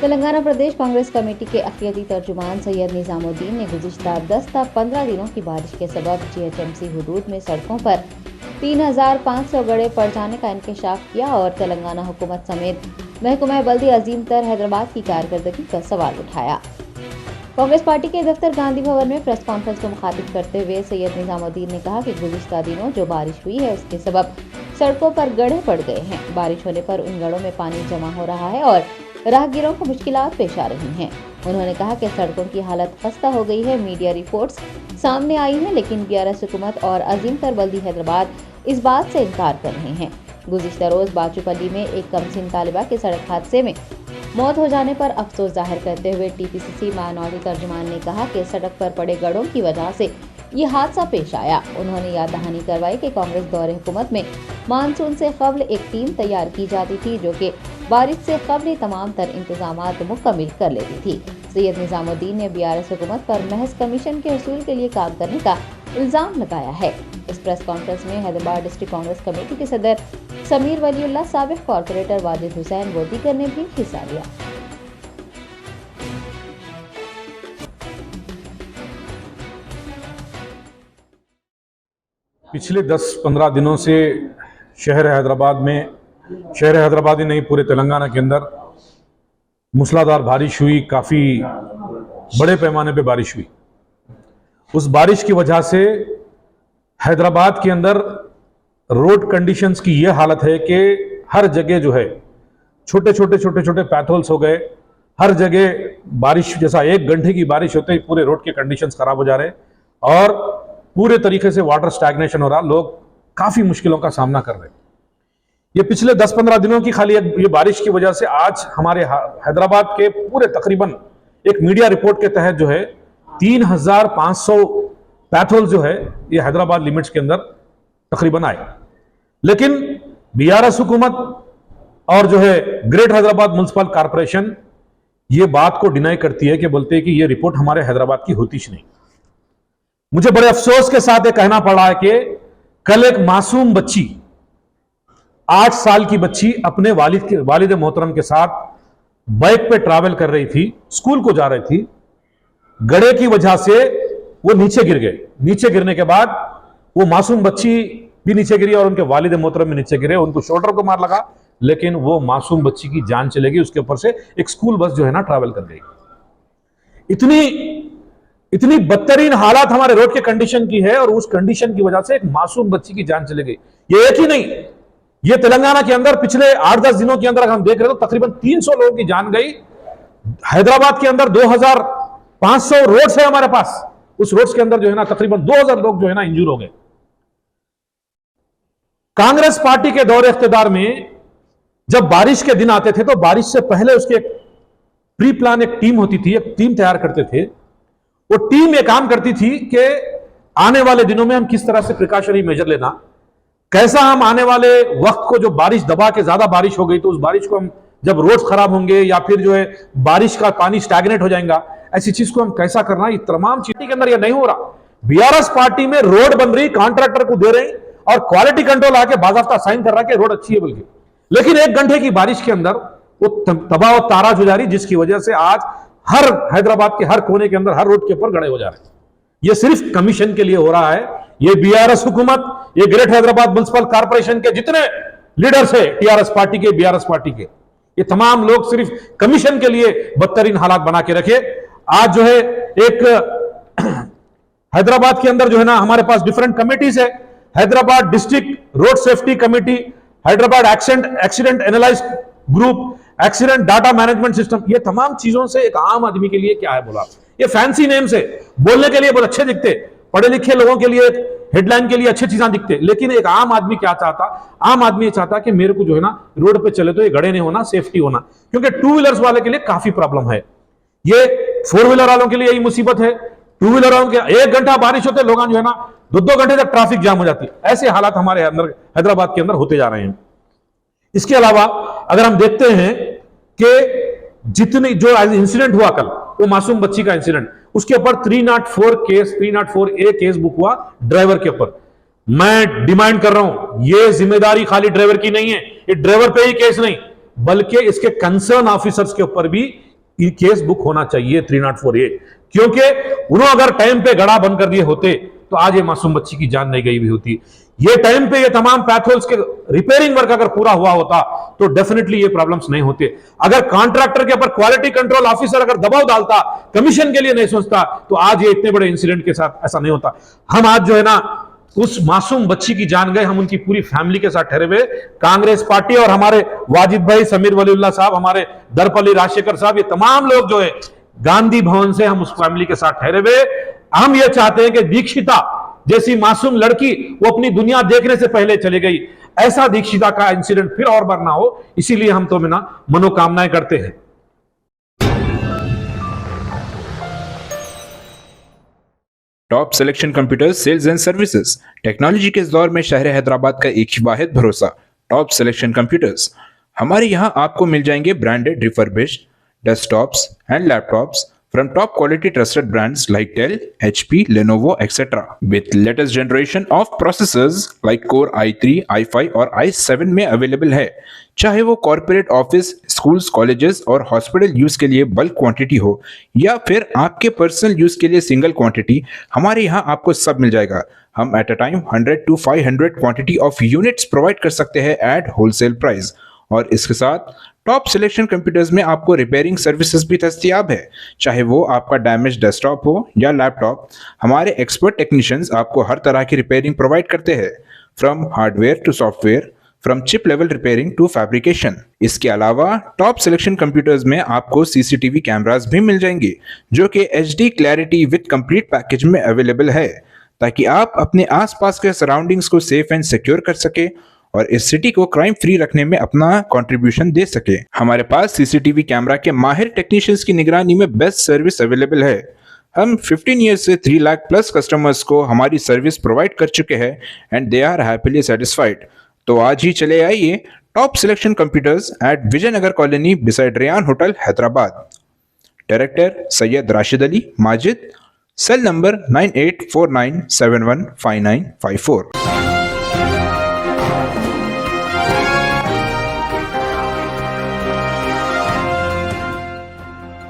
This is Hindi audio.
तेलंगाना प्रदेश कांग्रेस कमेटी के अक़लियती तर्जुमान सैयद निज़ामुद्दीन ने गुज़िश्ता 10 ता 15 दिनों की बारिश के सबब जीएचएमसी हुदूद में सड़कों पर 3500 गड्ढे पड़ जाने का इंकशाफ किया और तेलंगाना हुकूमत समेत महकमा बल्दी अजीम तर हैदराबाद की कारकर्दगी का सवाल उठाया। कांग्रेस पार्टी के दफ्तर गांधी भवन में प्रेस कॉन्फ्रेंस को मुखातिब करते हुए सैयद निज़ामुद्दीन ने कहा कि गुज़िश्ता दिनों जो बारिश हुई है उसके सबब सड़कों पर गड्ढे पड़ गए हैं। बारिश होने पर उन गड्ढों में पानी जमा हो रहा है और राहगीरों को मुश्किलात पेश आ रही हैं। उन्होंने कहा कि सड़कों की हालत खस्ता हो गई है। मीडिया रिपोर्ट्स सामने आई हैं, लेकिन बीआरएस हुकूमत और अजीम तर बल्दी हैदराबाद इस बात से इनकार कर रहे हैं। गुज़िश्ता रोज बाचूपल्ली में एक कमसिन तालिबा के सड़क हादसे में मौत हो जाने पर अफसोस जाहिर करते हुए टीपीसीसी माइनॉरिटी तर्जुमान ने कहा कि सड़क पर पड़े गड्ढों की वजह से ये हादसा पेश आया। उन्होंने याद दहानी करवाई कि कांग्रेस दौरे हुकूमत में मानसून से कबल एक टीम तैयार की जाती थी जो कि बारिश से कबल तमाम तर इंतजामात मुकम्मिल कर लेती थी। सैयद निज़ामुद्दीन ने बीआरएस हुकूमत पर महज कमीशन के हसूल के लिए काम करने का इल्ज़ाम लगाया है। इस प्रेस कॉन्फ्रेंस में हैदराबाद डिस्ट्रिक्ट कांग्रेस कमेटी के सदर समीर वलीउल्लाह, साबिक कॉर्पोरेटर वाजिद हुसैन वोदीकर ने भी हिस्सा लिया। पिछले 10-15 दिनों से शहर हैदराबाद ही नहीं पूरे तेलंगाना के अंदर मूसलाधार बारिश हुई। काफ़ी बड़े पैमाने पे बारिश हुई। उस बारिश की वजह से हैदराबाद के अंदर रोड कंडीशंस की ये हालत है कि हर जगह जो है छोटे पैथोल्स हो गए। हर जगह बारिश जैसा 1 घंटे की बारिश होते ही पूरे रोड के कंडीशंस खराब हो जा रहे और पूरे तरीके से वाटर स्टैग्नेशन हो रहा। लोग काफ़ी मुश्किलों का सामना कर रहे हैं। ये पिछले 10-15 दिनों की खाली ये बारिश की वजह से आज हमारे हैदराबाद के पूरे तकरीबन एक मीडिया रिपोर्ट के तहत जो है 3500 पैथोल जो है ये हैदराबाद लिमिट्स के अंदर तकरीबन आए। लेकिन बीआरएस हुकूमत और जो है ग्रेट हैदराबाद म्युनिसिपल कॉर्पोरेशन ये बात को डिनाई करती है कि बोलते हैं कि ये रिपोर्ट हमारे हैदराबाद की होती ही नहीं। मुझे बड़े अफसोस के साथ ये कहना पड़ा है कि कल एक मासूम बच्ची 8 साल की बच्ची अपने वालिद मोहतरम के साथ बाइक पे ट्रैवल कर रही थी, स्कूल को जा रही थी। गड्ढे की वजह से वो नीचे गिर गए। नीचे गिरने के बाद वो मासूम बच्ची भी नीचे गिरी और उनके वालिद मोहतरम भी नीचे गिरे। उनको शोल्डर को मार लगा, लेकिन वो मासूम बच्ची की जान चली गई। उसके ऊपर से एक स्कूल बस जो है ना ट्रैवल कर गई। इतनी बदतरीन हालात हमारे रोड के कंडीशन की है और उस कंडीशन की वजह से एक मासूम बच्ची की जान चली गई। ये एक ही नहीं, ये तेलंगाना के अंदर पिछले 8-10 दिनों के अंदर हम देख रहे तो तकरीबन 300 लोगों की जान गई। हैदराबाद के अंदर 2500 रोड्स है हमारे पास। उस रोड्स के अंदर जो है ना तकरीबन 2000 लोग जो है ना इंजूर हो गए। कांग्रेस पार्टी के दौरे इख्तिदार में जब बारिश के दिन आते थे तो बारिश से पहले उसके एक प्री प्लान एक टीम होती थी, एक टीम तैयार करते थे। वो टीम ये काम करती थी कि आने वाले दिनों में हम किस तरह से प्रिकॉशनरी मेजर लेना, कैसा हम आने वाले वक्त को जो बारिश दबा के ज्यादा बारिश हो गई तो उस बारिश को हम जब रोड्स खराब होंगे या फिर जो है बारिश का पानी स्टैग्नेट हो जाएगा, ऐसी चीज को हम कैसा करना। ये तमाम चीजों के अंदर ये नहीं हो रहा। बीआरएस पार्टी में रोड बन रही, कॉन्ट्रैक्टर को दे रही और क्वालिटी कंट्रोल आके बाज़ाफ्ता साइन कर रहा है कि रोड अच्छी है बोल के, लेकिन 1 घंटे की बारिश के अंदर वो तबाह और ताराज हो जा रही, जिसकी वजह से आज हर हैदराबाद के हर कोने के अंदर हर रोड के ऊपर गड्ढे हो जा रहे हैं। ये सिर्फ कमीशन के लिए हो रहा है। ये बीआरएस हुकूमत, ये ग्रेट हैदराबाद म्युनिसिपल कॉर्पोरेशन के जितने लीडर्स है टीआरएस पार्टी के, बीआरएस पार्टी के, ये तमाम लोग सिर्फ कमीशन के लिए बदतरीन हालात बना के रखे। आज जो है एक हैदराबाद के अंदर जो है ना हमारे पास डिफरेंट कमिटीज है। Hyderabad district road safety committee, Hyderabad accident analyse group, accident data management system, ये तमाम चीजों से एक आम आदमी के लिए क्या है बोला, ये फैंसी नेम से बोलने के लिए बहुत अच्छे दिखते, पढ़े लिखे लोगों के लिए हेडलाइन के लिए अच्छी चीजें दिखते, लेकिन एक आम आदमी क्या चाहता, आम आदमी ये चाहता कि मेरे को जो है ना रोड पे चले तो ये गड्ढे नहीं होना, सेफ्टी होना। क्योंकि 2 व्हीलर्स वाले के लिए काफी प्रॉब्लम है, ये 4 व्हीलर वालों के लिए यही मुसीबत है। 2 व्हीलर वालों के 1 घंटा बारिश होते लोग जो है ना 2-2 घंटे तक ट्रैफिक जाम हो जाती है। ऐसे हालात हमारे अंदर हैदराबाद के अंदर होते जा रहे हैं। इसके अलावा अगर हम देखते हैं कि जितनी जो इंसिडेंट हुआ कल, वो मासूम बच्ची का इंसिडेंट, उसके ऊपर 304A केस बुक हुआ ड्राइवर के ऊपर। मैं डिमांड कर रहा हूं, ये जिम्मेदारी खाली ड्राइवर की नहीं है, ये ड्राइवर पे ही केस नहीं बल्कि इसके कंसर्न ऑफिसर्स के ऊपर भी केस बुक होना चाहिए 304A, क्योंकि उन्होंने अगर टाइम पे गड़ा बंद कर दिए होते तो आज ये मासूम बच्ची की जान नहीं गई हुई होती। ये टाइम पे ये तमाम पैथोल्स के रिपेयरिंग वर्क अगर पूरा हुआ होता तो डेफिनेटली ये प्रॉब्लम्स नहीं होते। अगर कॉन्ट्रैक्टर के ऊपर क्वालिटी कंट्रोल ऑफिसर अगर दबाव डालता, कमीशन के लिए नहीं सोचता, तो आज ये इतने बड़े इंसिडेंट के साथ ऐसा नहीं होता। हम आज जो है ना उस मासूम बच्ची की जान गए, हम उनकी पूरी फैमिली के साथ ठहरे हुए, कांग्रेस पार्टी और हमारे वाजिद भाई, समीर वलीउल्लाह साहब, हमारे दरपल्ली राजशेखर साहब, ये तमाम लोग जो है गांधी भवन से हम उस फैमिली के साथ ठहरे हुए। हम ये चाहते हैं कि दीक्षिता जैसी मासूम लड़की वो अपनी दुनिया देखने से पहले चली गई, ऐसा दीक्षिता का इंसिडेंट फिर और बार ना हो, इसीलिए हम तो मनोकामनाएं करते हैं। Top selection computers sales and services, technology के इस दौर में शहर हैदराबाद का एक ही वाहिद भरोसा, टॉप सिलेक्शन कंप्यूटर्स। हमारे यहाँ आपको मिल जाएंगे branded refurbished desktops and laptops from top quality trusted brands like Dell, HP, Lenovo, etc. with latest generation of processors like Core i3, i5 और i7 में अवेलेबल है। चाहे वो कॉर्पोरेट ऑफिस, स्कूल्स, कॉलेजेस और हॉस्पिटल यूज के लिए बल्क क्वांटिटी हो या फिर आपके पर्सनल यूज के लिए सिंगल क्वांटिटी, हमारे यहाँ आपको सब मिल जाएगा। हम at a time 100 to 500 quantity of units provide कर सकते हैं एट होलसेल प्राइस, और इसके साथ टॉप सिलेक्शन कंप्यूटर्स में आपको रिपेयरिंग सर्विसेज भी दस्तियाब है। चाहे वो आपका डैमेज डेस्कटॉप हो या लैपटॉप, हमारे एक्सपर्ट टेक्नीशियंस आपको हर तरह की रिपेयरिंग प्रोवाइड करते हैं, from hardware to software, from chip level repairing to fabrication. इसके अलावा टॉप सिलेक्शन कंप्यूटर्स में आपको सीसीटीवी कैमरास भी मिल जाएंगे जो कि HD clarity with complete package में अवेलेबल है, ताकि आप अपने आसपास के सराउंडिंग्स को सेफ एंड सिक्योर कर सके और इस सिटी को क्राइम फ्री रखने में अपना कंट्रीब्यूशन दे सके। हमारे पास सीसीटीवी कैमरा के माहिर टेक्नीशियंस की निगरानी में बेस्ट सर्विस अवेलेबल है। हम 15 ईयर्स से 3 लाख प्लस कस्टमर्स को हमारी सर्विस प्रोवाइड कर चुके हैं and they are happily satisfied. तो आज ही चले आइए top selection computers at Vijayanagar colony beside Rayan hotel Hyderabad. Director Syed Rashid Ali Majid, cell number 9849715954।